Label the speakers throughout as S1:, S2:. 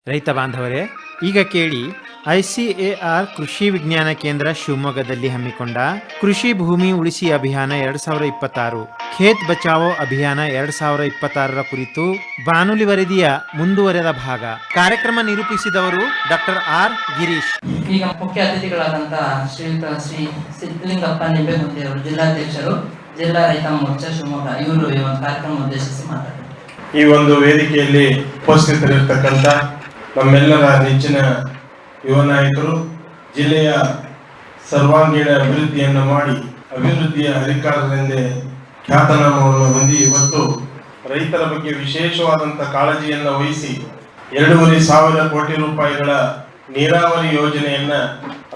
S1: ರೈತ ಬಾಂಧವರೇ, ಈಗ ಕೇಳಿ ICAR ಕೃಷಿ ವಿಜ್ಞಾನ ಕೇಂದ್ರ ಶಿವಮೊಗ್ಗದಲ್ಲಿ ಹಮ್ಮಿಕೊಂಡ ಕೃಷಿ ಭೂಮಿ ಉಳಿಸಿ ಅಭಿಯಾನ 2026 ಖೇತ್ ಬಚಾವೋ ಅಭಿಯಾನ 2026 ಕುರಿತು ಬಾನುಲಿ ವರದಿಯ ಮುಂದುವರೆದ ಭಾಗ. ಕಾರ್ಯಕ್ರಮ ನಿರೂಪಿಸಿದವರು ಡಾಕ್ಟರ್ ಆರ್ ಗಿರೀಶ್.
S2: ಈಗ ಮುಖ್ಯ ಅತಿಥಿಗಳಾದಂತಹ ಶ್ರೀಯುತ ಶ್ರೀ ಸಿದ್ಧಲಿಂಗಪ್ಪ ನಿಂಬೆಗುಂದಿ ಅವರು, ಜಿಲ್ಲಾಧ್ಯಕ್ಷರು, ಜಿಲ್ಲಾ ರೈತ ಮೋರ್ಚಾ ಶಿವಮೊಗ್ಗ, ಇವರು ಈ ಒಂದು ಕಾರ್ಯಕ್ರಮ ಉದ್ದೇಶಿಸಿ ಮಾತಾಡ್ತಾರೆ.
S3: ಈ ಒಂದು ವೇದಿಕೆಯಲ್ಲಿ ಉಪಸ್ಥಿತರಿರ್ತಕ್ಕಂಥ ನಮ್ಮೆಲ್ಲರ ನೆಚ್ಚಿನ ಯುವ ನಾಯಕರು, ಜಿಲ್ಲೆಯ ಸರ್ವಾಂಗೀಣ ಅಭಿವೃದ್ಧಿಯನ್ನು ಮಾಡಿ ಅಭಿವೃದ್ಧಿಯ ಹರಿಕಾರರೆಂದೇ ಖ್ಯಾತನಾಮವನ್ನು ಹೊಂದಿ ಇವತ್ತು ರೈತರ ಬಗ್ಗೆ ವಿಶೇಷವಾದಂಥ ಕಾಳಜಿಯನ್ನು ವಹಿಸಿ 2,500 ಕೋಟಿ ರೂಪಾಯಿಗಳ ನೀರಾವರಿ ಯೋಜನೆಯನ್ನ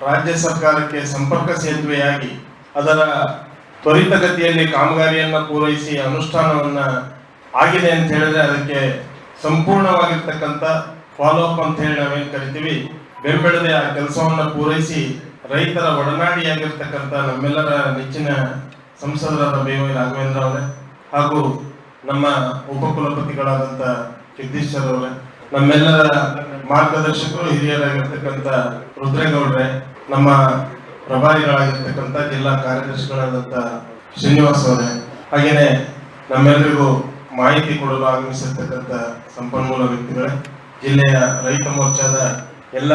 S3: ರಾಜ್ಯ ಸರ್ಕಾರಕ್ಕೆ ಸಂಪರ್ಕ ಸೇತುವೆಯಾಗಿ ಅದರ ತ್ವರಿತಗತಿಯಲ್ಲಿ ಕಾಮಗಾರಿಯನ್ನು ಪೂರೈಸಿ ಅನುಷ್ಠಾನವನ್ನ ಆಗಿದೆ ಅಂತ ಹೇಳಿದ್ರೆ ಅದಕ್ಕೆ ಸಂಪೂರ್ಣವಾಗಿರ್ತಕ್ಕಂಥ ಫಾಲೋ ಅಪ್ ಅಂತ ಹೇಳಿ ನಾವೇನು ಕರಿತೀವಿ, ಬೆಂಬೆಳದೆ ಆ ಕೆಲಸವನ್ನು ಪೂರೈಸಿ ರೈತರ ಒಡನಾಡಿಯಾಗಿರ್ತಕ್ಕಂಥ ನಮ್ಮೆಲ್ಲರ ನೆಚ್ಚಿನ ಸಂಸದರಾದ ಬೇವೈ ರಾಘವೇಂದ್ರ ಅವರೇ, ಹಾಗೂ ನಮ್ಮ ಉಪಕುಲಪತಿಗಳಾದಂಥ ಜಗದೀಶ್ ಸರ್ ಅವರೇ, ನಮ್ಮೆಲ್ಲರ ಮಾರ್ಗದರ್ಶಕರು ಹಿರಿಯರಾಗಿರ್ತಕ್ಕಂಥ ರುದ್ರೇಗೌಡ್ರೆ, ನಮ್ಮ ಪ್ರಭಾರಿಗಳಾಗಿರ್ತಕ್ಕಂಥ ಜಿಲ್ಲಾ ಕಾರ್ಯದರ್ಶಿಗಳಾದಂಥ ಶ್ರೀನಿವಾಸ್ ಅವರೇ, ಹಾಗೇನೆ ನಮ್ಮೆಲ್ಲರಿಗೂ ಮಾಹಿತಿ ಕೊಡಲು ಆಗಮಿಸಿರ್ತಕ್ಕಂಥ ಸಂಪನ್ಮೂಲ ವ್ಯಕ್ತಿಗಳೇ, ಜಿಲ್ಲೆಯ ರೈತ ಮೋರ್ಚಾದ ಎಲ್ಲ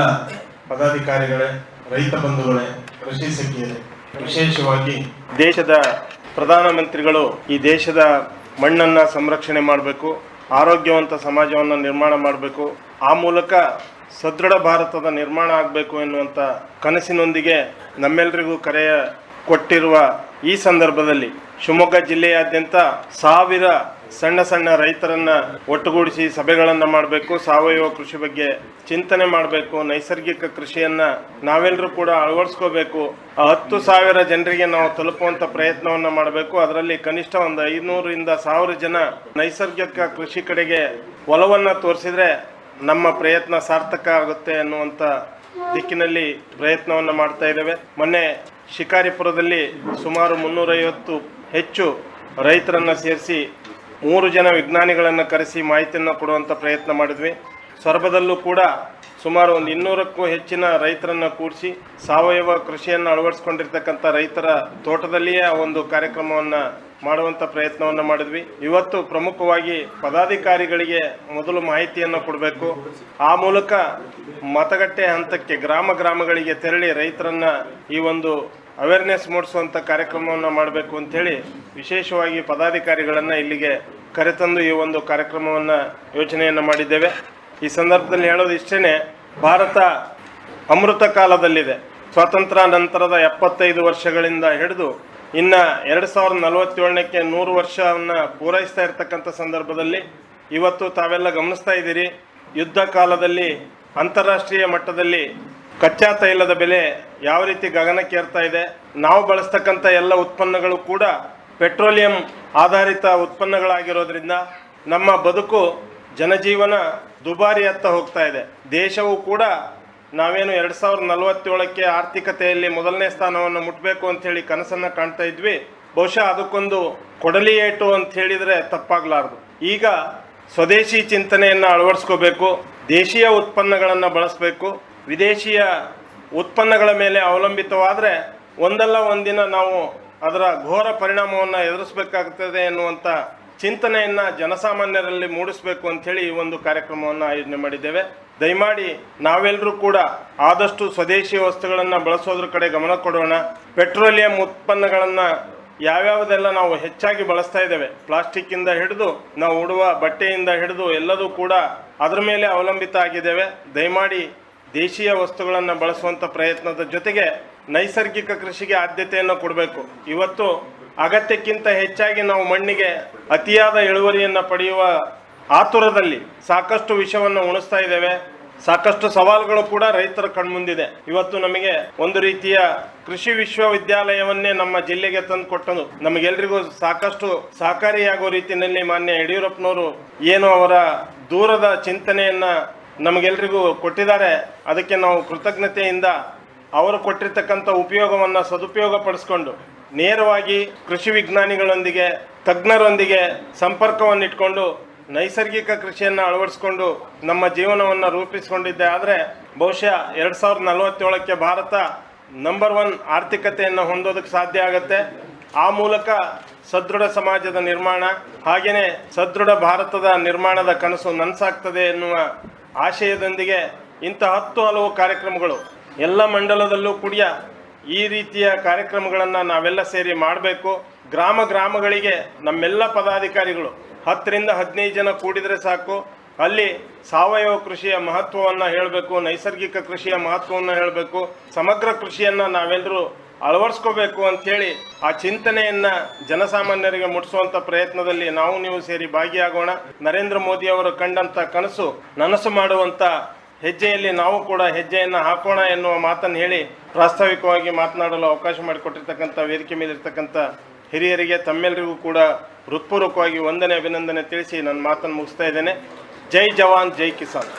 S3: ಪದಾಧಿಕಾರಿಗಳೇ, ರೈತ ಬಂಧುಗಳೇ, ಕೃಷಿ ಸಖಿಯರೇ, ವಿಶೇಷವಾಗಿ ದೇಶದ ಪ್ರಧಾನಮಂತ್ರಿಗಳು ಈ ದೇಶದ ಮಣ್ಣನ್ನು ಸಂರಕ್ಷಣೆ ಮಾಡಬೇಕು, ಆರೋಗ್ಯವಂತ ಸಮಾಜವನ್ನು ನಿರ್ಮಾಣ ಮಾಡಬೇಕು, ಆ ಮೂಲಕ ಸದೃಢ ಭಾರತದ ನಿರ್ಮಾಣ ಆಗಬೇಕು ಎನ್ನುವಂಥ ಕನಸಿನೊಂದಿಗೆ ನಮ್ಮೆಲ್ಲರಿಗೂ ಕರೆಯ ಕೊಟ್ಟಿರುವ ಈ ಸಂದರ್ಭದಲ್ಲಿ ಶಿವಮೊಗ್ಗ ಜಿಲ್ಲೆಯಾದ್ಯಂತ 1000 ಸಣ್ಣ ಸಣ್ಣ ರೈತರನ್ನ ಒಟ್ಟುಗೂಡಿಸಿ ಸಭೆಗಳನ್ನು ಮಾಡಬೇಕು, ಸಾವಯವ ಕೃಷಿ ಬಗ್ಗೆ ಚಿಂತನೆ ಮಾಡಬೇಕು, ನೈಸರ್ಗಿಕ ಕೃಷಿಯನ್ನ ನಾವೆಲ್ಲರೂ ಕೂಡ ಅಳವಡಿಸ್ಕೋಬೇಕು, 10,000 ಜನರಿಗೆ ನಾವು ತಲುಪುವಂತ ಪ್ರಯತ್ನವನ್ನ ಮಾಡಬೇಕು. ಅದರಲ್ಲಿ ಕನಿಷ್ಠ ಒಂದು 500ರಿಂದ 1000 ಜನ ನೈಸರ್ಗಿಕ ಕೃಷಿ ಕಡೆಗೆ ಒಲವನ್ನ ತೋರಿಸಿದ್ರೆ ನಮ್ಮ ಪ್ರಯತ್ನ ಸಾರ್ಥಕ ಆಗುತ್ತೆ ಅನ್ನುವಂಥ ದಿಕ್ಕಿನಲ್ಲಿ ಪ್ರಯತ್ನವನ್ನು ಮಾಡ್ತಾ ಇದ್ದೇವೆ. ಮೊನ್ನೆ ಶಿಕಾರಿಪುರದಲ್ಲಿ ಸುಮಾರು 350 ಹೆಚ್ಚು ರೈತರನ್ನು ಸೇರಿಸಿ 3 ಜನ ವಿಜ್ಞಾನಿಗಳನ್ನು ಕರೆಸಿ ಮಾಹಿತಿಯನ್ನು ಕೊಡುವಂಥ ಪ್ರಯತ್ನ ಮಾಡಿದ್ವಿ. ಸೊರಬದಲ್ಲೂ ಕೂಡ ಸುಮಾರು ಒಂದು 200ಕ್ಕೂ ಹೆಚ್ಚಿನ ರೈತರನ್ನು ಕೂಡಿಸಿ ಸಾವಯವ ಕೃಷಿಯನ್ನು ಅಳವಡಿಸ್ಕೊಂಡಿರ್ತಕ್ಕಂಥ ರೈತರ ತೋಟದಲ್ಲಿಯೇ ಒಂದು ಕಾರ್ಯಕ್ರಮವನ್ನು ಮಾಡುವಂಥ ಪ್ರಯತ್ನವನ್ನು ಮಾಡಿದ್ವಿ. ಇವತ್ತು ಪ್ರಮುಖವಾಗಿ ಪದಾಧಿಕಾರಿಗಳಿಗೆ ಮೊದಲು ಮಾಹಿತಿಯನ್ನು ಕೊಡಬೇಕು, ಆ ಮೂಲಕ ಮತಗಟ್ಟೆ ಹಂತಕ್ಕೆ ಗ್ರಾಮಗಳಿಗೆ ತೆರಳಿ ರೈತರನ್ನ ಈ ಒಂದು ಅವೇರ್ನೆಸ್ ಮೂಡಿಸುವಂಥ ಕಾರ್ಯಕ್ರಮವನ್ನು ಮಾಡಬೇಕು ಅಂಥೇಳಿ ವಿಶೇಷವಾಗಿ ಪದಾಧಿಕಾರಿಗಳನ್ನು ಇಲ್ಲಿಗೆ ಕರೆತಂದು ಈ ಒಂದು ಕಾರ್ಯಕ್ರಮವನ್ನು ಯೋಚನೆಯನ್ನು ಮಾಡಿದ್ದೇವೆ. ಈ ಸಂದರ್ಭದಲ್ಲಿ ಹೇಳೋದು ಇಷ್ಟೇ, ಭಾರತ ಅಮೃತ ಕಾಲದಲ್ಲಿದೆ. ಸ್ವಾತಂತ್ರ್ಯ ನಂತರದ 75 ವರ್ಷಗಳಿಂದ ಹಿಡಿದು ಇನ್ನು 2047ಕ್ಕೆ 100 ವರ್ಷವನ್ನು ಪೂರೈಸ್ತಾ ಇರ್ತಕ್ಕಂಥ ಸಂದರ್ಭದಲ್ಲಿ ಇವತ್ತು ತಾವೆಲ್ಲ ಗಮನಿಸ್ತಾ ಇದ್ದೀರಿ, ಯುದ್ಧ ಕಾಲದಲ್ಲಿ ಅಂತಾರಾಷ್ಟ್ರೀಯ ಮಟ್ಟದಲ್ಲಿ ಕಚ್ಚಾ ತೈಲದ ಬೆಲೆ ಯಾವ ರೀತಿ ಗಗನಕ್ಕೇರ್ತಾ ಇದೆ. ನಾವು ಬಳಸ್ತಕ್ಕಂಥ ಎಲ್ಲ ಉತ್ಪನ್ನಗಳು ಕೂಡ ಪೆಟ್ರೋಲಿಯಂ ಆಧಾರಿತ ಉತ್ಪನ್ನಗಳಾಗಿರೋದ್ರಿಂದ ನಮ್ಮ ಬದುಕು, ಜನಜೀವನ ದುಬಾರಿಯತ್ತ ಹೋಗ್ತಾ ಇದೆ. ದೇಶವು ಕೂಡ ನಾವೇನು 2047ಕ್ಕೆ ಆರ್ಥಿಕತೆಯಲ್ಲಿ ಮೊದಲನೇ ಸ್ಥಾನವನ್ನು ಮುಟ್ಟಬೇಕು ಅಂಥೇಳಿ ಕನಸನ್ನು ಕಾಣ್ತಾ ಇದ್ವಿ. ಬಹುಶಃ ಅದಕ್ಕೊಂದು ಕೊಡಲಿ ಏಟು ಅಂತ ಹೇಳಿದರೆ ತಪ್ಪಾಗಲಾರ್ದು. ಈಗ ಸ್ವದೇಶಿ ಚಿಂತನೆಯನ್ನು ಅಳವಡಿಸ್ಕೋಬೇಕು, ದೇಶೀಯ ಉತ್ಪನ್ನಗಳನ್ನು ಬಳಸಬೇಕು. ವಿದೇಶಿಯ ಉತ್ಪನ್ನಗಳ ಮೇಲೆ ಅವಲಂಬಿತವಾದರೆ ಒಂದಲ್ಲ ಒಂದಿನ ನಾವು ಅದರ ಘೋರ ಪರಿಣಾಮವನ್ನು ಎದುರಿಸಬೇಕಾಗುತ್ತದೆ ಎನ್ನುವಂಥ ಚಿಂತನೆಯನ್ನು ಜನಸಾಮಾನ್ಯರಲ್ಲಿ ಮೂಡಿಸಬೇಕು ಅಂಥೇಳಿ ಈ ಒಂದು ಕಾರ್ಯಕ್ರಮವನ್ನು ಆಯೋಜನೆ ಮಾಡಿದ್ದೇವೆ. ದಯಮಾಡಿ ನಾವೆಲ್ಲರೂ ಕೂಡ ಆದಷ್ಟು ಸ್ವದೇಶಿ ವಸ್ತುಗಳನ್ನು ಬಳಸೋದ್ರ ಕಡೆ ಗಮನ ಕೊಡೋಣ. ಪೆಟ್ರೋಲಿಯಂ ಉತ್ಪನ್ನಗಳನ್ನು ಯಾವ್ಯಾವುದೆಲ್ಲ ನಾವು ಹೆಚ್ಚಾಗಿ ಬಳಸ್ತಾ ಇದ್ದೇವೆ, ಪ್ಲಾಸ್ಟಿಕ್ಕಿಂದ ಹಿಡಿದು ನಾವು ಉಡುವ ಬಟ್ಟೆಯಿಂದ ಹಿಡಿದು ಎಲ್ಲದೂ ಕೂಡ ಅದರ ಮೇಲೆ ಅವಲಂಬಿತ ಆಗಿದ್ದೇವೆ. ದಯಮಾಡಿ ದೇಶೀಯ ವಸ್ತುಗಳನ್ನು ಬಳಸುವಂಥ ಪ್ರಯತ್ನದ ಜೊತೆಗೆ ನೈಸರ್ಗಿಕ ಕೃಷಿಗೆ ಆದ್ಯತೆಯನ್ನು ಕೊಡಬೇಕು. ಇವತ್ತು ಅಗತ್ಯಕ್ಕಿಂತ ಹೆಚ್ಚಾಗಿ ನಾವು ಮಣ್ಣಿಗೆ ಅತಿಯಾದ ಇಳುವರಿಯನ್ನು ಪಡೆಯುವ ಆತುರದಲ್ಲಿ ಸಾಕಷ್ಟು ವಿಷವನ್ನು ಉಣಿಸ್ತಾ ಇದ್ದೇವೆ. ಸಾಕಷ್ಟು ಸವಾಲುಗಳು ಕೂಡ ರೈತರ ಕಣ್ಮುಂದಿದೆ. ಇವತ್ತು ನಮಗೆ ಒಂದು ರೀತಿಯ ಕೃಷಿ ವಿಶ್ವವಿದ್ಯಾಲಯವನ್ನೇ ನಮ್ಮ ಜಿಲ್ಲೆಗೆ ತಂದು ಕೊಟ್ಟನು ನಮಗೆಲ್ರಿಗೂ ಸಾಕಷ್ಟು ಸಹಕಾರಿಯಾಗುವ ರೀತಿಯಲ್ಲಿ ಮಾನ್ಯ ಯಡಿಯೂರಪ್ಪನವರು ಏನು ಅವರ ದೂರದ ಚಿಂತನೆಯನ್ನು ನಮಗೆಲ್ರಿಗೂ ಕೊಟ್ಟಿದ್ದಾರೆ. ಅದಕ್ಕೆ ನಾವು ಕೃತಜ್ಞತೆಯಿಂದ ಅವರು ಕೊಟ್ಟಿರ್ತಕ್ಕಂಥ ಉಪಯೋಗವನ್ನು ಸದುಪಯೋಗ ಪಡಿಸ್ಕೊಂಡು ನೇರವಾಗಿ ಕೃಷಿ ವಿಜ್ಞಾನಿಗಳೊಂದಿಗೆ, ತಜ್ಞರೊಂದಿಗೆ ಸಂಪರ್ಕವನ್ನು ಇಟ್ಕೊಂಡು ನೈಸರ್ಗಿಕ ಕೃಷಿಯನ್ನು ಅಳವಡಿಸಿಕೊಂಡು ನಮ್ಮ ಜೀವನವನ್ನು ರೂಪಿಸಿಕೊಂಡಿದ್ದೆ. ಆದರೆ ಬಹುಶಃ 2047ಕ್ಕೆ ಭಾರತ ನಂಬರ್ 1 ಆರ್ಥಿಕತೆಯನ್ನು ಹೊಂದೋದಕ್ಕೆ ಸಾಧ್ಯ ಆಗುತ್ತೆ. ಆ ಮೂಲಕ ಸದೃಢ ಸಮಾಜದ ನಿರ್ಮಾಣ ಹಾಗೆಯೇ ಸದೃಢ ಭಾರತದ ನಿರ್ಮಾಣದ ಕನಸು ನನಸಾಗ್ತದೆ ಎನ್ನುವ ಆಶಯದೊಂದಿಗೆ ಇಂಥ 10 ಹಲವು ಕಾರ್ಯಕ್ರಮಗಳು ಎಲ್ಲ ಮಂಡಲದಲ್ಲೂ ಕೂಡ ಈ ರೀತಿಯ ಕಾರ್ಯಕ್ರಮಗಳನ್ನು ನಾವೆಲ್ಲ ಸೇರಿ ಮಾಡಬೇಕು. ಗ್ರಾಮಗಳಿಗೆ ನಮ್ಮೆಲ್ಲ ಪದಾಧಿಕಾರಿಗಳು 10 ರಿಂದ 15 ಜನ ಕೂಡಿದರೆ ಸಾಕು. ಅಲ್ಲಿ ಸಾವಯವ ಕೃಷಿಯ ಮಹತ್ವವನ್ನು ಹೇಳಬೇಕು, ನೈಸರ್ಗಿಕ ಕೃಷಿಯ ಮಹತ್ವವನ್ನು ಹೇಳಬೇಕು, ಸಮಗ್ರ ಕೃಷಿಯನ್ನು ನಾವೆಲ್ಲರೂ ಅಳವಡಿಸ್ಕೋಬೇಕು ಅಂಥೇಳಿ ಆ ಚಿಂತನೆಯನ್ನು ಜನಸಾಮಾನ್ಯರಿಗೆ ಮುಟ್ಟಿಸುವಂಥ ಪ್ರಯತ್ನದಲ್ಲಿ ನಾವು ನೀವು ಸೇರಿ ಭಾಗಿಯಾಗೋಣ. ನರೇಂದ್ರ ಮೋದಿ ಅವರು ಕಂಡಂಥ ಕನಸು ನನಸು ಮಾಡುವಂಥ ಹೆಜ್ಜೆಯಲ್ಲಿ ನಾವು ಕೂಡ ಹೆಜ್ಜೆಯನ್ನು ಹಾಕೋಣ ಎನ್ನುವ ಮಾತನ್ನು ಹೇಳಿ ಪ್ರಾಸ್ತಾವಿಕವಾಗಿ ಮಾತನಾಡಲು ಅವಕಾಶ ಮಾಡಿಕೊಟ್ಟಿರ್ತಕ್ಕಂಥ ವೇದಿಕೆ ಮೇಲಿರ್ತಕ್ಕಂಥ ಹಿರಿಯರಿಗೆ ತಮ್ಮೆಲ್ಲರಿಗೂ ಕೂಡ ಹೃತ್ಪೂರ್ವಕವಾಗಿ ವಂದನೆ ಅಭಿನಂದನೆ ತಿಳಿಸಿ ನನ್ನ ಮಾತನ್ನು ಮುಗಿಸ್ತಾ ಇದ್ದೇನೆ. ಜೈ ಜವಾನ್ ಜೈ ಕಿಸಾನ್.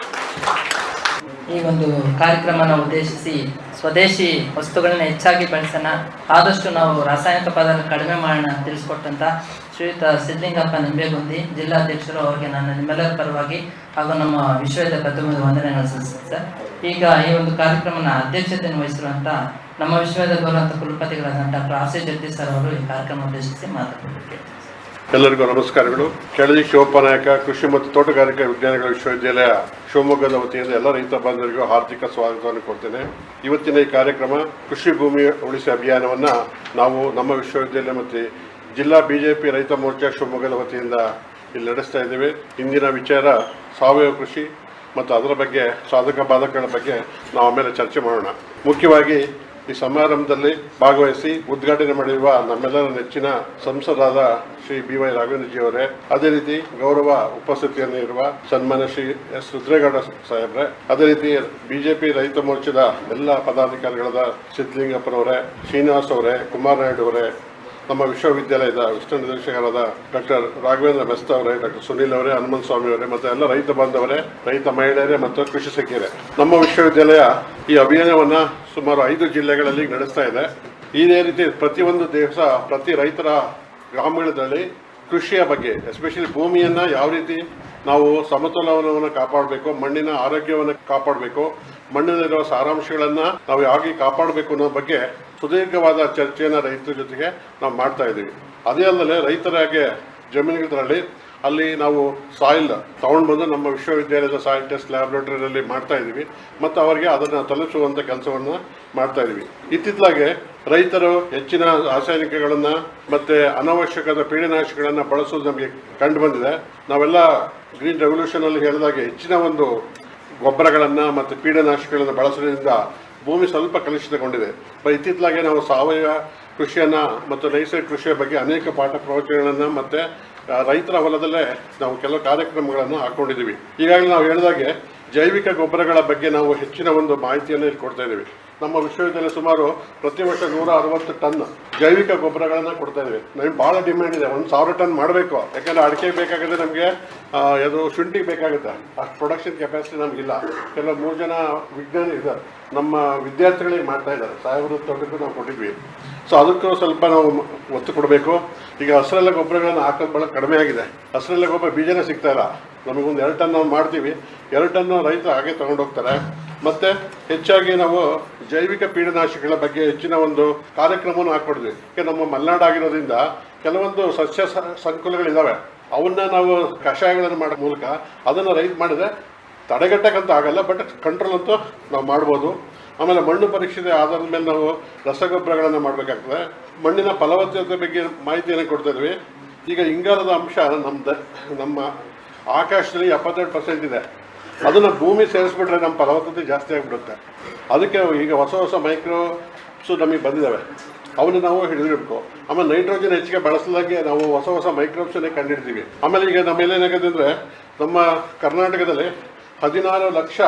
S2: ಈ ಒಂದು ಕಾರ್ಯಕ್ರಮನ ಉದ್ದೇಶಿಸಿ ಸ್ವದೇಶಿ ವಸ್ತುಗಳನ್ನ ಹೆಚ್ಚಾಗಿ ಬಳಸೋಣ, ಆದಷ್ಟು ನಾವು ರಾಸಾಯನಿಕ ಪದಾರ್ಥ ಕಡಿಮೆ ಮಾಡೋಣ ತಿಳಿಸ್ಕೊಟ್ಟಂತ ಶ್ರೀಯುತ ಸಿದ್ಧಲಿಂಗಪ್ಪ ನಿಂಬೇಗುಂದಿ ಜಿಲ್ಲಾಧ್ಯಕ್ಷರು ಅವರಿಗೆ ನಾನು ನಿಮ್ಮೆಲ್ಲರ ಪರವಾಗಿ ಹಾಗೂ ನಮ್ಮ ವಿಶ್ವವಿದ್ಯಾಲಯ ಪ್ರತಿಯೊಂದು ವಂದನೆಗಳು ಸಲ್ಲಿಸ್ತೇನೆ ಸರ್. ಈಗ ಈ ಒಂದು ಕಾರ್ಯಕ್ರಮನ ಅಧ್ಯಕ್ಷತೆಯನ್ನು ವಹಿಸಿರುವಂತ ನಮ್ಮ ವಿಶ್ವವಿದ್ಯಾಲಯ ಗೌರವಂತ ಕುಲಪತಿಗಳಾದ doctor R C Jagadish sir ಅವರು ಈ ಕಾರ್ಯಕ್ರಮ ಉದ್ದೇಶಿಸಿ ಮಾತನಾಡುತ್ತಾರೆ.
S4: ಎಲ್ಲರಿಗೂ ನಮಸ್ಕಾರಗಳು. ಕೆಳದಿ ಶಿವಪ್ಪ ನಾಯಕ ಕೃಷಿ ಮತ್ತು ತೋಟಗಾರಿಕಾ ವಿಜ್ಞಾನಗಳ ವಿಶ್ವವಿದ್ಯಾಲಯ ಶಿವಮೊಗ್ಗದ ವತಿಯಿಂದ ಎಲ್ಲ ರೈತ ಬಾಂಧವರಿಗೂ ಹಾರ್ದಿಕ ಸ್ವಾಗತವನ್ನು ಕೊಡ್ತೇನೆ. ಇವತ್ತಿನ ಈ ಕಾರ್ಯಕ್ರಮ ಕೃಷಿ ಭೂಮಿ ಉಳಿಸಿ ಅಭಿಯಾನವನ್ನು ನಾವು ನಮ್ಮ ವಿಶ್ವವಿದ್ಯಾಲಯ ಮತ್ತು ಜಿಲ್ಲಾ ಬಿಜೆಪಿ ರೈತ ಮೋರ್ಚಾ ಶಿವಮೊಗ್ಗದ ವತಿಯಿಂದ ಇಲ್ಲಿ ನಡೆಸ್ತಾ ಇದ್ದೇವೆ. ಇಂದಿನ ವಿಚಾರ ಸಾವಯವ ಕೃಷಿ ಮತ್ತು ಅದರ ಬಗ್ಗೆ ಸಾಧಕ ಬಾಧಕಗಳ ಬಗ್ಗೆ ನಾವು ಆಮೇಲೆ ಚರ್ಚೆ ಮಾಡೋಣ. ಮುಖ್ಯವಾಗಿ ಈ ಸಮಾರಂಭದಲ್ಲಿ ಭಾಗವಹಿಸಿ ಉದ್ಘಾಟನೆ ಮಾಡಿರುವ ನಮ್ಮೆಲ್ಲರ ನೆಚ್ಚಿನ ಸಂಸದರಾದ ಶ್ರೀ BY ರಾಘವೇಂದ್ರಜಿಯವರೇ, ಅದೇ ರೀತಿ ಗೌರವ ಉಪಸ್ಥಿತಿಯನ್ನು ಇರುವ ಸನ್ಮಾನ್ಯ ಶ್ರೀ ಎಸ್ ರುದ್ರೇಗೌಡ ಸಾಹೇಬ್ರೆ, ಅದೇ ರೀತಿ ಬಿಜೆಪಿ ರೈತ ಮೋರ್ಚಾದ ಎಲ್ಲ ಪದಾಧಿಕಾರಿಗಳಾದ ಸಿದ್ಧಲಿಂಗಪ್ಪನವರೇ, ಶ್ರೀನಿವಾಸ್ ಅವರೇ, ಕುಮಾರ್ ನಾಯ್ಡು ಅವರೇ, ನಮ್ಮ ವಿಶ್ವವಿದ್ಯಾಲಯದ ವಿಷ್ಣು ನಿರ್ದೇಶಕರಾದ ಡಾಕ್ಟರ್ ರಾಘವೇಂದ್ರ ಬೆಸ್ತ ಅವರೇ, ಡಾಕ್ಟರ್ ಸುನೀಲ್ ಅವರೇ, ಹನುಮಂತ ಸ್ವಾಮಿ ಅವರೇ ಮತ್ತು ಎಲ್ಲ ರೈತ ಬಾಂಧವರೇ, ರೈತ ಮಹಿಳೆಯರೇ ಮತ್ತು ಕೃಷಿ ಸಖಿಯರೇ, ನಮ್ಮ ವಿಶ್ವವಿದ್ಯಾಲಯ ಈ ಅಭಿಯಾನವನ್ನು ಸುಮಾರು 5 ಜಿಲ್ಲೆಗಳಲ್ಲಿ ನಡೆಸ್ತಾ ಇದೆ. ಇದೇ ರೀತಿ ಪ್ರತಿಯೊಂದು ದಿವಸ ಪ್ರತಿ ರೈತರ ಗ್ರಾಮಗಳಲ್ಲಿ ಕೃಷಿಯ ಬಗ್ಗೆ, ಎಸ್ಪೆಷಲಿ ಭೂಮಿಯನ್ನು ಯಾವ ರೀತಿ ನಾವು ಸಮತೋಲನವನ್ನು ಕಾಪಾಡಬೇಕು, ಮಣ್ಣಿನ ಆರೋಗ್ಯವನ್ನು ಕಾಪಾಡಬೇಕು, ಮಣ್ಣಿನಲ್ಲಿರುವ ಸಾರಾಂಶಗಳನ್ನು ನಾವು ಹೇಗೆ ಕಾಪಾಡಬೇಕು ಅನ್ನೋ ಬಗ್ಗೆ ಸುದೀರ್ಘವಾದ ಚರ್ಚೆಯನ್ನು ರೈತರ ಜೊತೆಗೆ ನಾವು ಮಾಡ್ತಾ ಇದ್ದೀವಿ. ಅದೇ ಅಲ್ಲದೆ ರೈತರಾಗೆ ಜಮೀನುಗಳಲ್ಲಿ ಅಲ್ಲಿ ನಾವು ಸಾಯಿಲ್ ತಗೊಂಡು ಬಂದು ನಮ್ಮ ವಿಶ್ವವಿದ್ಯಾಲಯದ ಸಾಯಿಲ್ ಟೆಸ್ಟ್ ಲ್ಯಾಬ್ರೇಟರಿಯಲ್ಲಿ ಮಾಡ್ತಾ ಇದ್ದೀವಿ ಮತ್ತು ಅವರಿಗೆ ಅದನ್ನು ತಲುಪಿಸುವಂಥ ಕೆಲಸವನ್ನು ಮಾಡ್ತಾ ಇದ್ದೀವಿ. ಇತ್ತಿತ್ತಲಾಗೆ ರೈತರು ಹೆಚ್ಚಿನ ರಾಸಾಯನಿಕಗಳನ್ನು ಮತ್ತು ಅನವಶ್ಯಕದ ಪೀಡನಾಶಕಗಳನ್ನು ಬಳಸೋದು ನಮಗೆ ಕಂಡು ಬಂದಿದೆ. ನಾವೆಲ್ಲ ಗ್ರೀನ್ ರೆವಲ್ಯೂಷನಲ್ಲಿ ಹೇಳಿದಾಗೆ ಹೆಚ್ಚಿನ ಒಂದು ಗೊಬ್ಬರಗಳನ್ನು ಮತ್ತು ಪೀಡನಾಶಕಗಳನ್ನು ಬಳಸೋದ್ರಿಂದ ಭೂಮಿ ಸ್ವಲ್ಪ ಕಲುಷಿತಗೊಂಡಿದೆ. ಇತ್ತಿತ್ತಲಾಗೆ ನಾವು ಸಾವಯವ ಕೃಷಿಯನ್ನು ಮತ್ತು ನೈಸರ್ಗಿಕ ಕೃಷಿಯ ಬಗ್ಗೆ ಅನೇಕ ಪಾಠ ಪ್ರವಚನಗಳನ್ನು ಮತ್ತು ರೈತರ ಹೊಲದಲ್ಲೇ ನಾವು ಕೆಲವು ಕಾರ್ಯಕ್ರಮಗಳನ್ನು ಹಾಕ್ಕೊಂಡಿದ್ದೀವಿ. ಈಗಾಗಲೇ ನಾವು ಹೇಳಿದಾಗೆ ಜೈವಿಕ ಗೊಬ್ಬರಗಳ ಬಗ್ಗೆ ನಾವು ಹೆಚ್ಚಿನ ಒಂದು ಮಾಹಿತಿಯನ್ನು ಇಲ್ಲಿ ಕೊಡ್ತಾ ಇದ್ದೀವಿ. ನಮ್ಮ ವಿಶ್ವವಿದ್ಯಾಲಯ ಸುಮಾರು ಪ್ರತಿ ವರ್ಷ 160 ಟನ್ ಜೈವಿಕ ಗೊಬ್ಬರಗಳನ್ನು ಕೊಡ್ತಾ ಇದ್ದೀವಿ. ನಮಗೆ ಭಾಳ ಡಿಮ್ಯಾಂಡ್ ಇದೆ, 1000 ಟನ್ ಮಾಡಬೇಕು. ಯಾಕಂದರೆ ಅಡಿಕೆ ಬೇಕಾಗುತ್ತೆ, ನಮಗೆ ಅದು ಶುಂಠಿಗೆ ಬೇಕಾಗುತ್ತೆ, ಅಷ್ಟು ಪ್ರೊಡಕ್ಷನ್ ಕೆಪಾಸಿಟಿ ನಮಗಿಲ್ಲ. ಕೆಲವು 3 ಜನ ವಿಜ್ಞಾನಿ ಇದ್ದಾರೆ, ನಮ್ಮ ವಿದ್ಯಾರ್ಥಿಗಳಿಗೆ ಮಾಡ್ತಾ ಇದ್ದಾರೆ, 1000 ತೋಟಕ್ಕೂ ನಾವು ಕೊಟ್ಟಿದ್ವಿ. ಸೊ ಅದಕ್ಕೂ ಸ್ವಲ್ಪ ನಾವು ಒತ್ತು ಕೊಡಬೇಕು. ಈಗ ಹಸಿರೆಲ್ಲ ಗೊಬ್ಬರಗಳನ್ನು ಹಾಕೋದು ಭಾಳ ಕಡಿಮೆ ಆಗಿದೆ. ಹಸಿರೆಲ್ಲ ಗೊಬ್ಬರ ಬೀಜನೇ ಸಿಗ್ತಾ ಇಲ್ಲ. ನಮಗೊಂದು 2 ಟನ್ ನಾವು ಮಾಡ್ತೀವಿ, 2 ಟನ್ನು ರೈತರು ಹಾಗೆ ತಗೊಂಡೋಗ್ತಾರೆ. ಮತ್ತು ಹೆಚ್ಚಾಗಿ ನಾವು ಜೈವಿಕ ಪೀಡನಾಶಕಗಳ ಬಗ್ಗೆ ಹೆಚ್ಚಿನ ಒಂದು ಕಾರ್ಯಕ್ರಮವನ್ನು ಹಾಕ್ಕೊಡ್ತೀವಿ. ಯಾಕೆ ನಮ್ಮ ಮಲೆನಾಡು ಆಗಿರೋದ್ರಿಂದ ಕೆಲವೊಂದು ಸಸ್ಯ ಸಂಕುಲಗಳಿದ್ದಾವೆ, ಅವನ್ನ ನಾವು ಕಷಾಯಗಳನ್ನು ಮಾಡೋ ಮೂಲಕ ಅದನ್ನು ರೈತ ಮಾಡಿದ್ರೆ ತಡೆಗಟ್ಟಕ್ಕಂತ ಆಗಲ್ಲ, ಬಟ್ ಕಂಟ್ರೋಲ್ ಅಂತೂ ನಾವು ಮಾಡ್ಬೋದು. ಆಮೇಲೆ ಮಣ್ಣು ಪರೀಕ್ಷೆ ಆಧಾರದ ಮೇಲೆ ನಾವು ರಸಗೊಬ್ಬರಗಳನ್ನು ಮಾಡಬೇಕಾಗ್ತದೆ. ಮಣ್ಣಿನ ಫಲವತ್ತತೆ ಬಗ್ಗೆ ಮಾಹಿತಿಯನ್ನು ಕೊಡ್ತಾ ಇದ್ವಿ. ಈಗ ಇಂಗಾಲದ ಅಂಶ ನಮ್ಮ ಆಕಾಶದಲ್ಲಿ 72% ಇದೆ. ಅದನ್ನು ಭೂಮಿ ಸೇರಿಸ್ಬಿಟ್ರೆ ನಮ್ಮ ಫಲವತ್ತತೆ ಜಾಸ್ತಿ ಆಗಿಬಿಡುತ್ತೆ. ಅದಕ್ಕೆ ಈಗ ಹೊಸ ಮೈಕ್ರೋಬ್ಸು ನಮಗೆ ಬಂದಿದ್ದಾವೆ, ಅವನ್ನ ನಾವು ಹಿಡಿದಿಡಬೇಕು. ಆಮೇಲೆ ನೈಟ್ರೋಜನ್ ಹೆಚ್ಚಿಗೆ ಬಳಸಲಾಗೆ ನಾವು ಹೊಸ ಮೈಕ್ರೋಬ್ಸನ್ನೇ ಕಂಡುಹಿಡ್ತೀವಿ. ಆಮೇಲೆ ಈಗ ನಮ್ಮೇಲೆ ಏನಾಗುತ್ತೆ ಅಂದರೆ, ನಮ್ಮ ಕರ್ನಾಟಕದಲ್ಲಿ 16 ಲಕ್ಷ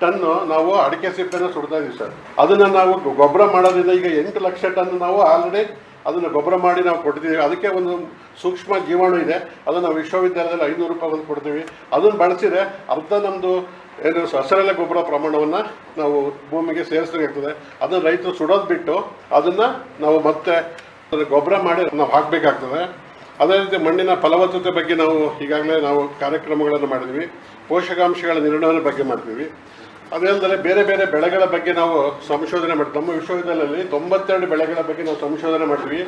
S4: ಟನ್ನು ನಾವು ಅಡಿಕೆ ಸಿಪ್ಪೆನ ಸುಡ್ತಾ ಇದ್ದೀವಿ ಸರ್. ಅದನ್ನು ನಾವು ಗೊಬ್ಬರ ಮಾಡೋದ್ರಿಂದ ಈಗ 8 ಲಕ್ಷ ಟನ್ ನಾವು ಆಲ್ರೆಡಿ ಅದನ್ನು ಗೊಬ್ಬರ ಮಾಡಿ ನಾವು ಕೊಡ್ತೀವಿ. ಅದಕ್ಕೆ ಒಂದು ಸೂಕ್ಷ್ಮ ಜೀವಾಣು ಇದೆ, ಅದನ್ನು ನಾವು ವಿಶ್ವವಿದ್ಯಾಲಯದಲ್ಲಿ 500 ರೂಪಾಯಿ ಒಂದು ಕೊಡ್ತೀವಿ. ಅದನ್ನು ಬಳಸಿದರೆ ಅರ್ಧ ನಮ್ಮದು ಏನು ಹಸಿರೆಲೆ ಗೊಬ್ಬರ ಪ್ರಮಾಣವನ್ನು ನಾವು ಭೂಮಿಗೆ ಸೇರಿಸಬೇಕಾಗ್ತದೆ. ಅದನ್ನು ರೈತರು ಸುಡೋದು ಬಿಟ್ಟು ಅದನ್ನು ನಾವು ಮತ್ತೆ ಗೊಬ್ಬರ ಮಾಡಿ ನಾವು ಹಾಕಬೇಕಾಗ್ತದೆ. ಅದೇ ರೀತಿ ಮಣ್ಣಿನ ಫಲವತ್ತತೆ ಬಗ್ಗೆ ನಾವು ಈಗಾಗಲೇ ನಾವು ಕಾರ್ಯಕ್ರಮಗಳನ್ನು ಮಾಡಿದ್ವಿ. ಪೋಷಕಾಂಶಗಳ ನಿರ್ವಹಣೆ ಬಗ್ಗೆ ಮಾಡ್ತೀವಿ. ಅದೇ ಅಲ್ಲದೆ ಬೇರೆ ಬೇರೆ ಬೆಳೆಗಳ ಬಗ್ಗೆ ನಾವು ಸಂಶೋಧನೆ ಮಾಡ್ತೀವಿ. ನಮ್ಮ ವಿಶ್ವವಿದ್ಯಾಲಯದಲ್ಲಿ 92 ಬೆಳೆಗಳ ಬಗ್ಗೆ ನಾವು ಸಂಶೋಧನೆ ಮಾಡ್ತೀವಿ.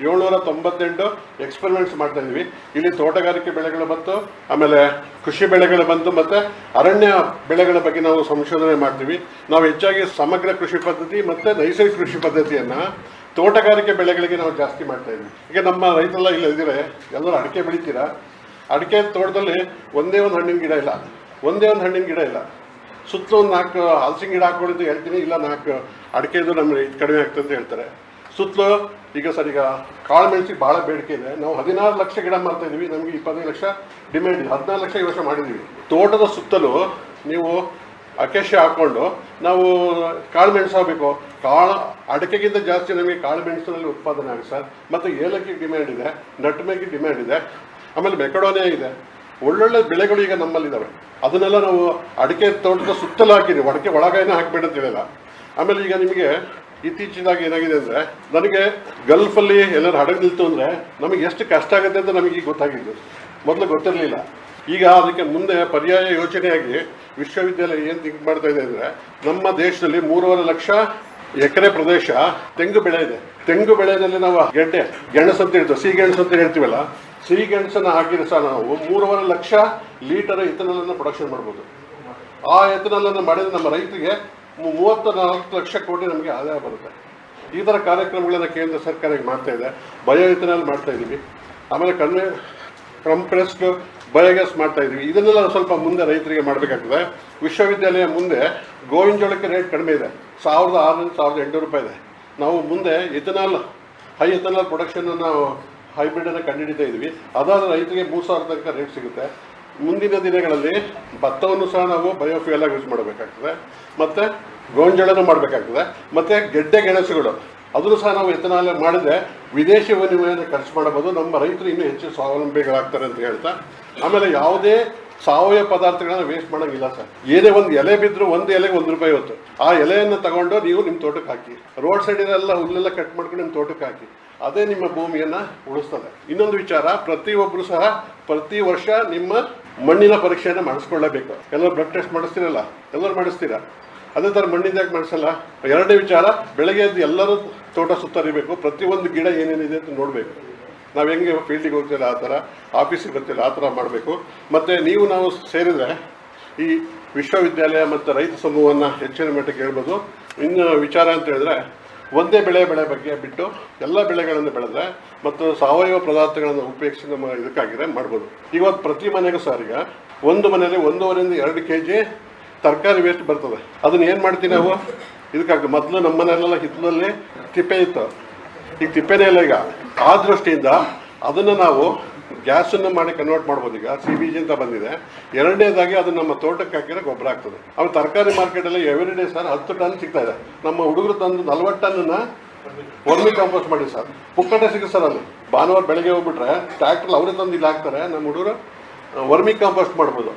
S4: 798 ಎಕ್ಸ್ಪೆರಿಮೆಂಟ್ಸ್ ಮಾಡ್ತಾ ಇದ್ವಿ. ಇಲ್ಲಿ ತೋಟಗಾರಿಕೆ ಬೆಳೆಗಳು ಬಂತು, ಆಮೇಲೆ ಕೃಷಿ ಬೆಳೆಗಳು ಬಂತು, ಮತ್ತು ಅರಣ್ಯ ಬೆಳೆಗಳ ಬಗ್ಗೆ ನಾವು ಸಂಶೋಧನೆ ಮಾಡ್ತೀವಿ. ನಾವು ಹೆಚ್ಚಾಗಿ ಸಮಗ್ರ ಕೃಷಿ ಪದ್ಧತಿ ಮತ್ತು ನೈಸರ್ಗಿಕ ಕೃಷಿ ಪದ್ಧತಿಯನ್ನು ತೋಟಗಾರಿಕೆ ಬೆಳೆಗಳಿಗೆ ನಾವು ಜಾಸ್ತಿ ಮಾಡ್ತಾ ಇದ್ವಿ. ಈಗ ನಮ್ಮ ರೈತರೆಲ್ಲ ಇಲ್ಲ ಇದ್ದೀರಾ, ಎಲ್ಲರೂ ಅಡಿಕೆ ಬೆಳಿತೀರಾ. ಅಡಿಕೆ ತೋಟದಲ್ಲಿ ಒಂದೇ ಒಂದು ಹಣ್ಣಿನ ಗಿಡ ಇಲ್ಲ. ಸುತ್ತಲೂ ಒಂದು 4 ಹಲಸಿನ ಗಿಡ ಹಾಕೊಳ್ಳಿದ್ದು ಹೇಳ್ತೀನಿ, ಇಲ್ಲ 4 ಅಡಿಕೆದು ನಮಗೆ ಕಡಿಮೆ ಆಗ್ತದೆ ಅಂತ ಹೇಳ್ತಾರೆ. ಸುತ್ತಲೂ ಈಗ ಕಾಳು ಮೆಣಸಿಗೆ ಭಾಳ ಬೇಡಿಕೆ ಇದೆ. ನಾವು 16 ಲಕ್ಷ ಗಿಡ ಮಾಡ್ತಾ ಇದ್ವಿ, ನಮಗೆ 25 ಲಕ್ಷ ಡಿಮ್ಯಾಂಡ್ ಇದೆ. 14 ಲಕ್ಷ ಈ ವರ್ಷ ಮಾಡಿದ್ದೀವಿ. ತೋಟದ ಸುತ್ತಲೂ ನೀವು ಅಕೇಶಿಯ ಹಾಕ್ಕೊಂಡು ನಾವು ಕಾಳು ಮೆಣಸು ಆಗಬೇಕು. ಅಡಿಕೆಗಿಂತ ಜಾಸ್ತಿ ನಮಗೆ ಕಾಳು ಮೆಣಸಿನಲ್ಲಿ ಉತ್ಪಾದನೆ ಆಗುತ್ತೆ ಸರ್. ಮತ್ತು ಏಲಕ್ಕಿಗೆ ಡಿಮ್ಯಾಂಡ್ ಇದೆ, ನಟ್ಮೆಗೆ ಡಿಮ್ಯಾಂಡ್ ಇದೆ, ಆಮೇಲೆ ಮೆಕಡೋನಿಯಾ ಇದೆ. ಒಳ್ಳೊಳ್ಳೆ ಬೆಳೆಗಳು ಈಗ ನಮ್ಮಲ್ಲಿದ್ದಾವೆ. ಅದನ್ನೆಲ್ಲ ನಾವು ಅಡಿಕೆ ತೋಟದ ಸುತ್ತಲೂ ಹಾಕಿದ್ದೀವಿ. ಅಡಿಕೆ ಒಳಗೇನೆ ಹಾಕಬೇಡ ಅಂತ ಹೇಳಿಲ್ಲ. ಆಮೇಲೆ ಈಗ ನಿಮಗೆ ಇತ್ತೀಚಿನಾಗಿ ಏನಾಗಿದೆ ಅಂದರೆ, ನನಗೆ ಗಲ್ಫಲ್ಲಿ ಎಲ್ಲರೂ ಹಡಗು ನಿಲ್ತು ಅಂದರೆ ನಮಗೆ ಎಷ್ಟು ಕಷ್ಟ ಆಗುತ್ತೆ ಅಂತ ನಮಗೆ ಈಗ ಗೊತ್ತಾಗಿದ್ದು. ಮೊದಲು ಗೊತ್ತಿರಲಿಲ್ಲ. ಈಗ ಅದಕ್ಕೆ ಮುಂದೆ ಪರ್ಯಾಯ ಯೋಜನೆಯಾಗಿ ವಿಶ್ವವಿದ್ಯಾಲಯ ಏನು ಥಿಂಕ್ ಮಾಡ್ತಾ ಇದೆ ಅಂದರೆ, ನಮ್ಮ ದೇಶದಲ್ಲಿ 3.5 ಲಕ್ಷ ಎಕರೆ ಪ್ರದೇಶ ತೆಂಗು ಬೆಳೆ ಇದೆ. ತೆಂಗು ಬೆಳೆಯಲ್ಲಿ ನಾವು ಗೆಣಸು ಅಂತ ಹೇಳ್ತೀವಿ, ಸಿಹಿಗೆಣಸು ಅಂತ ಹೇಳ್ತೀವಲ್ಲ, ಸಿಹಿಗೆಣಸನ್ನು ಹಾಕಿದ್ರೆ ಸಹ ನಾವು 3.5 ಲಕ್ಷ ಲೀಟರ್ ಎಥನಾಲನ್ನು ಪ್ರೊಡಕ್ಷನ್ ಮಾಡ್ಬೋದು. ಆ ಎಥನಾಲನ್ನು ಮಾಡಿದರೆ ನಮ್ಮ ರೈತರಿಗೆ 34 ಲಕ್ಷ ಕೋಟಿ ನಮಗೆ ಆದಾಯ ಬರುತ್ತೆ. ಈ ಥರ ಕಾರ್ಯಕ್ರಮಗಳನ್ನು ಕೇಂದ್ರ ಸರ್ಕಾರ ಈಗ ಮಾಡ್ತಾ ಇದೆ. ಬಯೋ ಎಥನಾಲ್ ಮಾಡ್ತಾ ಇದ್ದೀವಿ, ಆಮೇಲೆ ಕಂಪ್ರೆಸ್ಡ್ ಬಯೋಗ್ಯಾಸ್ ಮಾಡ್ತಾ ಇದ್ದೀವಿ. ಇದನ್ನೆಲ್ಲ ಸ್ವಲ್ಪ ಮುಂದೆ ರೈತರಿಗೆ ಮಾಡಬೇಕಾಗ್ತದೆ. ವಿಶ್ವವಿದ್ಯಾಲಯ ಮುಂದೆ ಗೋವಿನ ಜೋಳಕ್ಕೆ ರೇಟ್ ಕಡಿಮೆ ಇದೆ, 1600 1800 ರೂಪಾಯಿ ಇದೆ. ನಾವು ಮುಂದೆ ಹೈ ಎಥನಾಲ್ ಪ್ರೊಡಕ್ಷನ್ ನಾವು ಹೈಬ್ರಿಡನ್ನು ಕಂಡುಹಿಡಿತಾ ಇದ್ವಿ. ಅದಾದ ರೈತರಿಗೆ 3000 ತನಕ ರೇಟ್ ಸಿಗುತ್ತೆ. ಮುಂದಿನ ದಿನಗಳಲ್ಲಿ ಭತ್ತವನ್ನು ಸಹ ನಾವು ಬಯೋಫ್ಯೂಯಲ್ ಆಗಿ ಯೂಸ್ ಮಾಡಬೇಕಾಗ್ತದೆ, ಮತ್ತು ಗೋಂಜಾಳನೂ ಮಾಡಬೇಕಾಗ್ತದೆ, ಮತ್ತು ಗೆಡ್ಡೆ ಗೆಣಸುಗಳು ಅದನ್ನು ಸಹ ನಾವು ಎಥನಾಲ್ ಮಾಡಿದರೆ ವಿದೇಶಿ ವಿನಿಮಯನ ಖರ್ಚು ಮಾಡಬಹುದು. ನಮ್ಮ ರೈತರು ಇನ್ನೂ ಹೆಚ್ಚು ಸ್ವಾವಲಂಬಿಗಳಾಗ್ತಾರೆ ಅಂತ ಹೇಳ್ತಾ, ಆಮೇಲೆ ಯಾವುದೇ ಸಾವಯವ ಪದಾರ್ಥಗಳನ್ನ ವೇಸ್ಟ್ ಮಾಡೋಂಗಿಲ್ಲ ಸರ್. ಏನೇ ಒಂದು ಎಲೆ ಬಿದ್ದರೂ ಒಂದು ಎಲೆಗೆ 1 ರೂಪಾಯಿ ಹೊತ್ತು. ಆ ಎಲೆಯನ್ನು ತಗೊಂಡು ನೀವು ನಿಮ್ಮ ತೋಟಕ್ಕೆ ಹಾಕಿ. ರೋಡ್ ಸೈಡಿನೆಲ್ಲ ಹುಲ್ಲೆಲ್ಲ ಕಟ್ ಮಾಡ್ಕೊಂಡು ನಿಮ್ಮ ತೋಟಕ್ಕೆ ಹಾಕಿ. ಅದೇ ನಿಮ್ಮ ಭೂಮಿಯನ್ನು ಉಳಿಸ್ತದೆ. ಇನ್ನೊಂದು ವಿಚಾರ, ಪ್ರತಿಯೊಬ್ಬರು ಸಹ ಪ್ರತಿ ವರ್ಷ ನಿಮ್ಮ ಮಣ್ಣಿನ ಪರೀಕ್ಷೆಯನ್ನು ಮಾಡಿಸ್ಕೊಳ್ಳೇಬೇಕು. ಎಲ್ಲರೂ ಬ್ಲಡ್ ಟೆಸ್ಟ್ ಮಾಡಿಸ್ತೀರಲ್ಲ, ಎಲ್ಲರೂ ಮಾಡಿಸ್ತೀರಾ. ಅದೇ ಥರ ಮಣ್ಣಿಂದಾಗಿ ಮಾಡಿಸಲ್ಲ. ಎರಡನೇ ವಿಚಾರ, ಬೆಳಗ್ಗೆ ಎದ್ದು ಎಲ್ಲರೂ ತೋಟ ಸುತ್ತರಿಬೇಕು. ಪ್ರತಿಯೊಂದು ಗಿಡ ಏನೇನಿದೆ ಅಂತ ನೋಡಬೇಕು. ನಾವು ಹೆಂಗೆ ಫೀಲ್ಡಿಗೆ ಹೋಗ್ತಿಲ್ಲ ಆ ಥರ, ಆಫೀಸಿಗೆ ಬರ್ತಿಲ್ಲ ಆ ಥರ ಮಾಡಬೇಕು. ಮತ್ತು ನಾವು ಸೇರಿದರೆ ಈ ವಿಶ್ವವಿದ್ಯಾಲಯ ಮತ್ತು ರೈತ ಸಮೂಹವನ್ನು ಹೆಚ್ಚಿನ ಮಟ್ಟಕ್ಕೆ ಹೇಳ್ಬೋದು. ಇನ್ನು ವಿಚಾರ ಅಂತ ಹೇಳಿದ್ರೆ, ಒಂದೇ ಬೆಳೆ ಬಗ್ಗೆ ಬಿಟ್ಟು ಎಲ್ಲ ಬೆಳೆಗಳನ್ನು ಬೆಳೆದ್ರೆ ಮತ್ತು ಸಾವಯವ ಪದಾರ್ಥಗಳನ್ನು ಉಪಯೋಗಿಸಿ ನಮ್ಮ ಇದಕ್ಕಾಗಿದ್ರೆ ಮಾಡ್ಬೋದು. ಇವತ್ತು ಪ್ರತಿ ಮನೆಗೂ ಸರ್ ಈಗ ಒಂದು ಮನೆಯಲ್ಲಿ 1.5 ರಿಂದ 2 kg ತರಕಾರಿ ವೇಸ್ಟ್ ಬರ್ತದೆ. ಅದನ್ನ ಏನು ಮಾಡ್ತೀವಿ ನಾವು, ಇದಕ್ಕಾಗ್ತದೆ. ಮೊದಲು ನಮ್ಮ ಮನೆಯಲ್ಲೆಲ್ಲ ಹಿತ್ತಲಲ್ಲಿ ತಿಪ್ಪೆ ಇತ್ತು, ಈಗ ತಿಪ್ಪೆನೇ ಇಲ್ಲ. ಈಗ ಆ ದೃಷ್ಟಿಯಿಂದ ಅದನ್ನು ನಾವು ಗ್ಯಾಸನ್ನು ಮಾಡಿ ಕನ್ವರ್ಟ್ ಮಾಡ್ಬೋದು. ಈಗ CBG ಅಂತ ಬಂದಿದೆ. ಎರಡನೇದಾಗಿ ಅದನ್ನು ನಮ್ಮ ತೋಟಕ್ಕೆ ಹಾಕಿದ್ರೆ ಗೊಬ್ಬರ ಆಗ್ತದೆ. ಆಮೇಲೆ ತರಕಾರಿ ಮಾರ್ಕೆಟಲ್ಲಿ ಎವ್ರಿ ಡೇ ಸರ್ 10 ಟನ್ ಸಿಗ್ತಾ ಇದೆ. ನಮ್ಮ ಹುಡುಗರು ತಂದು 40 ಟನ್ನನ್ನು ವರ್ಮಿ ಕಾಂಪೋಸ್ಟ್ ಮಾಡಿ ಸರ್, ಪುಕ್ಕಟೆ ಸಿಗುತ್ತೆ ಸರ್. ಅಲ್ಲಿ ಭಾನುವಾರ ಬೆಳಗ್ಗೆ ಹೋಗ್ಬಿಟ್ರೆ ಟ್ರ್ಯಾಕ್ಟರ್ ಅವರೇ ತಂದು ಇಲ್ಲಿ ಹಾಕ್ತಾರೆ. ನಮ್ಮ ಹುಡುಗರು ವರ್ಮಿ ಕಾಂಪೋಸ್ಟ್ ಮಾಡ್ಬೋದು.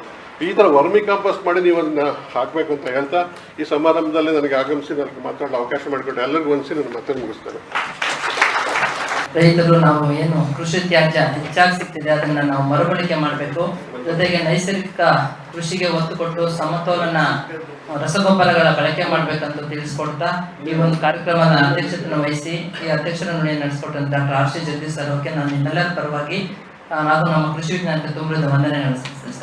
S4: ಈ ಥರ ವರ್ಮಿ ಕಾಂಪೋಸ್ಟ್ ಮಾಡಿ ನೀವು ಅದನ್ನ ಹಾಕಬೇಕು ಅಂತ ಹೇಳ್ತಾ, ಈ ಸಮಾರಂಭದಲ್ಲಿ ನನಗೆ ಆಗಮಿಸಿ ನನಗೆ ಮಾತಾಡಲು ಅವಕಾಶ ಮಾಡಿಕೊಟ್ಟು ಎಲ್ಲರಿಗೂ ಅನಿಸಿ ನನ್ನ ಮತ್ತೆ ಮುಗಿಸ್ತೇನೆ.
S2: ರೈತರು ನಾವು ಏನು ಕೃಷಿ ತ್ಯಾಜ್ಯ ಹೆಚ್ಚಾಗಿ ಸಿಗ್ತಿದೆ ಅದನ್ನ ನಾವು ಮರುಬಳಕೆ ಮಾಡಬೇಕು. ಜೊತೆಗೆ ನೈಸರ್ಗಿಕ ಕೃಷಿಗೆ ಒತ್ತು ಕೊಟ್ಟು ಸಮತೋಲನ ರಸಗೊಬ್ಬರಗಳ ಬಳಕೆ ಮಾಡಬೇಕಂತ ತಿಳಿಸ್ಕೊಡ್ತಾ ಈ ಒಂದು ಕಾರ್ಯಕ್ರಮದ ಅಧ್ಯಕ್ಷತೆಯನ್ನು ವಹಿಸಿ ಈ ಅಧ್ಯಕ್ಷರ ನುಡಿಯನ್ನು ನಡೆಸಿಕೊಟ್ಟಂತ ಡಾಕ್ಟರ್ R.C. ಜಗದೀಶ್ ಸರ್ ಅವರಿಗೆ ನಾನು ನಿಮ್ಮೆಲ್ಲರ ಪರವಾಗಿ ಹಾಗೂ ನಮ್ಮ ಕೃಷಿ ವಿಜ್ಞಾನಕ್ಕೆ ತುಂಬಿದ ವಂದನೆ ನಡೆಸುತ್ತೇನೆ.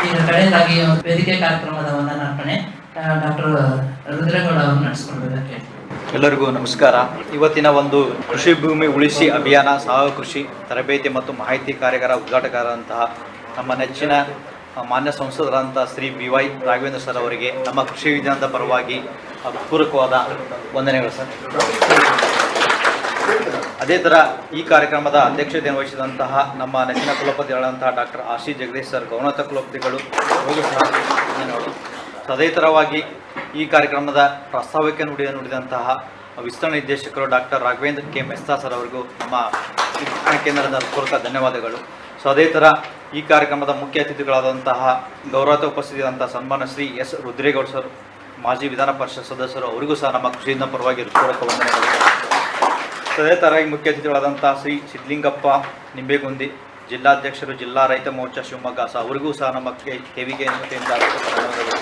S2: ಈಗ ಕಡೆಯದಾಗಿ ವೇದಿಕೆ ಕಾರ್ಯಕ್ರಮದ ವಂದನಾರ್ಪಣೆ ಡಾಕ್ಟರ್ ರುದ್ರೇಗೌಡ ಅವರು ನಡೆಸಿಕೊಡ್ಬೇಕಂತ.
S5: ಎಲ್ಲರಿಗೂ ನಮಸ್ಕಾರ. ಇವತ್ತಿನ ಒಂದು ಕೃಷಿ ಭೂಮಿ ಉಳಿಸಿ ಅಭಿಯಾನ ಸಾವಯವ ಕೃಷಿ ತರಬೇತಿ ಮತ್ತು ಮಾಹಿತಿ ಕಾರ್ಯಾಗಾರ ಉದ್ಘಾಟಕರಾದಂತಹ ನಮ್ಮ ನೆಚ್ಚಿನ ಮಾನ್ಯ ಸಂಸದರಾದಂಥ ಶ್ರೀ BY ರಾಘವೇಂದ್ರ ಸರ್ ಅವರಿಗೆ ನಮ್ಮ ಕೃಷಿ ವಿಜ್ಞಾನದ ಪರವಾಗಿ ಪೂರಕವಾದ ವಂದನೆಗಳು ಸರ್. ಅದೇ ಥರ ಈ ಕಾರ್ಯಕ್ರಮದ ಅಧ್ಯಕ್ಷತೆಯನ್ನು ವಹಿಸಿದಂತಹ ನಮ್ಮ ನೆಚ್ಚಿನ ಕುಲಪತಿಗಳಾದಂತಹ ಡಾಕ್ಟರ್ R.C. ಜಗದೀಶ್ ಸರ್, ಗೌರವಾನ್ವಿತ ಕುಲಪತಿಗಳು ಹೋಗಿ ಸಹ ಧನ್ಯವಾದಗಳು. ಅದೇ ಥರವಾಗಿ ಈ ಕಾರ್ಯಕ್ರಮದ ಪ್ರಾಸ್ತಾವಿಕ ನುಡಿದಂತಹ ವಿಸ್ತರಣಾ ನಿರ್ದೇಶಕರು doctor Raghavendra K. Mesra sir ಅವರಿಗೂ ನಮ್ಮ ಶಿಕ್ಷಣ ಕೇಂದ್ರದ ಪೂರ್ವಕ ಧನ್ಯವಾದಗಳು. ಸೊ ಅದೇ ಥರ ಈ ಕಾರ್ಯಕ್ರಮದ ಮುಖ್ಯ ಅತಿಥಿಗಳಾದಂತಹ ಗೌರವ ಉಪಸ್ಥಿತಿಯಾದಂತಹ ಸನ್ಮಾನ್ಯ ಶ್ರೀ S. ರುದ್ರೇಗೌಡ ಸರ್, ಮಾಜಿ ವಿಧಾನ ಪರಿಷತ್ ಸದಸ್ಯರು, ಅವರಿಗೂ ಸಹ ನಮ್ಮ ಕೃಷಿಯಿಂದ ಪರವಾಗಿ ಪೂರಕ ವಂದನೆಗಳು. ಅದೇ ತರವಾಗಿ ಮುಖ್ಯ ಅತಿಥಿಗಳಾದಂಥ ಶ್ರೀ ಸಿದ್ಧಲಿಂಗಪ್ಪ ನಿಂಬೇಗುಂದಿ, ಜಿಲ್ಲಾಧ್ಯಕ್ಷರು ಜಿಲ್ಲಾ ರೈತ ಮೋರ್ಚಾ ಶಿವಮೊಗ್ಗ, ಅವರಿಗೂ ಸಹ ನಮ್ಮ ಕೆವಿಕೆ ವತಿಯಿಂದ ಧನ್ಯವಾದಗಳು.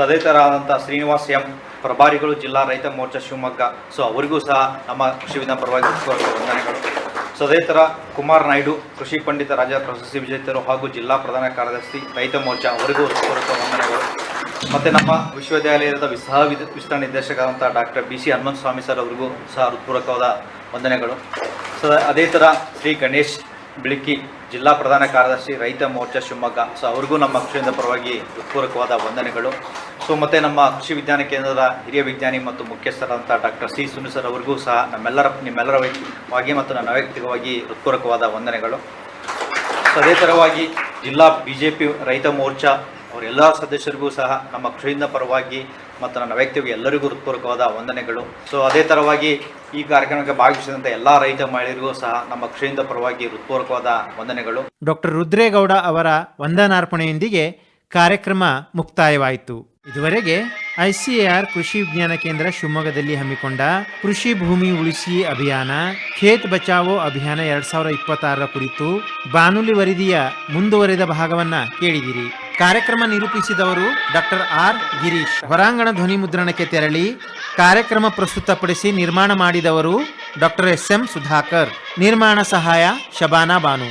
S5: ಅದೇ ಥರ ಆದಂಥ ಶ್ರೀನಿವಾಸ್ ಎಂ, ಪ್ರಭಾರಿಗಳು ಜಿಲ್ಲಾ ರೈತ ಮೋರ್ಚಾ ಶಿವಮೊಗ್ಗ, ಅವರಿಗೂ ಸಹ ನಮ್ಮ ಕೃಷಿ ವಿಧಾನ ಪರವಾಗಿ ವಂದನೆಗಳು. ಅದೇ ಥರ ಕುಮಾರ್ ನಾಯ್ಡು, ಕೃಷಿ ಪಂಡಿತ ರಾಜ್ಯ ಪ್ರಶಸ್ತಿ ವಿಜೇತರು ಹಾಗೂ ಜಿಲ್ಲಾ ಪ್ರಧಾನ ಕಾರ್ಯದರ್ಶಿ ರೈತ ಮೋರ್ಚಾ, ಅವರಿಗೂ ವಂದನೆಗಳು. ಮತ್ತು ನಮ್ಮ ವಿಶ್ವವಿದ್ಯಾಲಯದ ವಿಸ್ತರಣಾ ನಿರ್ದೇಶಕರಾದಂಥ ಡಾಕ್ಟರ್ BC ಹನುಮಂತ ಸ್ವಾಮಿ ಸರ್ ಅವರಿಗೂ ಸಹ ಹೃತ್ಪೂರ್ವಕವಾದ ವಂದನೆಗಳು. ಅದೇ ಥರ ಶ್ರೀ ಗಣೇಶ್ ಬಿಳಿಕಿ, ಜಿಲ್ಲಾ ಪ್ರಧಾನ ಕಾರ್ಯದರ್ಶಿ ರೈತ ಮೋರ್ಚಾ ಶಿವಮೊಗ್ಗ, ಅವ್ರಿಗೂ ನಮ್ಮ ಕೃಷಿಯಿಂದ ಪರವಾಗಿ ಹೃತ್ಪೂರ್ವಕವಾದ ವಂದನೆಗಳು. ಮತ್ತು ನಮ್ಮ ಕೃಷಿ ವಿಜ್ಞಾನ ಕೇಂದ್ರದ ಹಿರಿಯ ವಿಜ್ಞಾನಿ ಮತ್ತು ಮುಖ್ಯಸ್ಥರಾದಂಥ ಡಾಕ್ಟರ್ C ಸುನಿಲ್ ಸರ್ ಅವರಿಗೂ ಸಹ ನಿಮ್ಮೆಲ್ಲರ ವಾಗಿ ಮತ್ತು ನನ್ನ ವೈಯಕ್ತಿಕವಾಗಿ ಹೃತ್ಪೂರ್ವಕವಾದ ವಂದನೆಗಳು. ಅದೇ ಥರವಾಗಿ ಜಿಲ್ಲಾ BJP ರೈತ ಮೋರ್ಚಾ ಅವರೆಲ್ಲ ಸದಸ್ಯರಿಗೂ ಸಹ ನಮ್ಮ ಕೃಷಿಯಿಂದ ಪರವಾಗಿ ಮತ್ತು ನನ್ನ ವೈಯಕ್ತಿಕ ಎಲ್ಲರಿಗೂ ಹೃತ್ಪೂರ್ವಕವಾದ ವಂದನೆಗಳು. ಅದೇ ಥರವಾಗಿ ಈ ಕಾರ್ಯಕ್ರಮಕ್ಕೆ ಭಾಗವಹಿಸಿದಂಥ ಎಲ್ಲ ರೈತ ಮಹಿಳೆಯರಿಗೂ ಸಹ ನಮ್ಮ ಕೃಷಿಯಿಂದ ಪರವಾಗಿ ಹೃತ್ಪೂರ್ವಕವಾದ ವಂದನೆಗಳು.
S1: ಡಾಕ್ಟರ್ ರುದ್ರೇಗೌಡ ಅವರ ವಂದನಾರ್ಪಣೆಯೊಂದಿಗೆ ಕಾರ್ಯಕ್ರಮ ಮುಕ್ತಾಯವಾಯಿತು. ಇದುವರೆಗೆ ICAR ಕೃಷಿ ವಿಜ್ಞಾನ ಕೇಂದ್ರ ಶಿವಮೊಗ್ಗದಲ್ಲಿ ಹಮ್ಮಿಕೊಂಡ ಕೃಷಿ ಭೂಮಿ ಉಳಿಸಿ ಅಭಿಯಾನ ಖೇತ್ ಬಚಾವೋ ಅಭಿಯಾನ 2026 ಕುರಿತು ಬಾನುಲಿ ವರದಿಯ ಮುಂದುವರೆದ ಭಾಗವನ್ನ ಕೇಳಿದಿರಿ. ಕಾರ್ಯಕ್ರಮ ನಿರೂಪಿಸಿದವರು ಡಾಕ್ಟರ್ R ಗಿರೀಶ್. ಹೊರಾಂಗಣ ಧ್ವನಿ ಮುದ್ರಣಕ್ಕೆ ತೆರಳಿ ಕಾರ್ಯಕ್ರಮ ಪ್ರಸ್ತುತಪಡಿಸಿ ನಿರ್ಮಾಣ ಮಾಡಿದವರು ಡಾಕ್ಟರ್ SM ಸುಧಾಕರ್. ನಿರ್ಮಾಣ ಸಹಾಯ ಶಬಾನಾ ಬಾನು.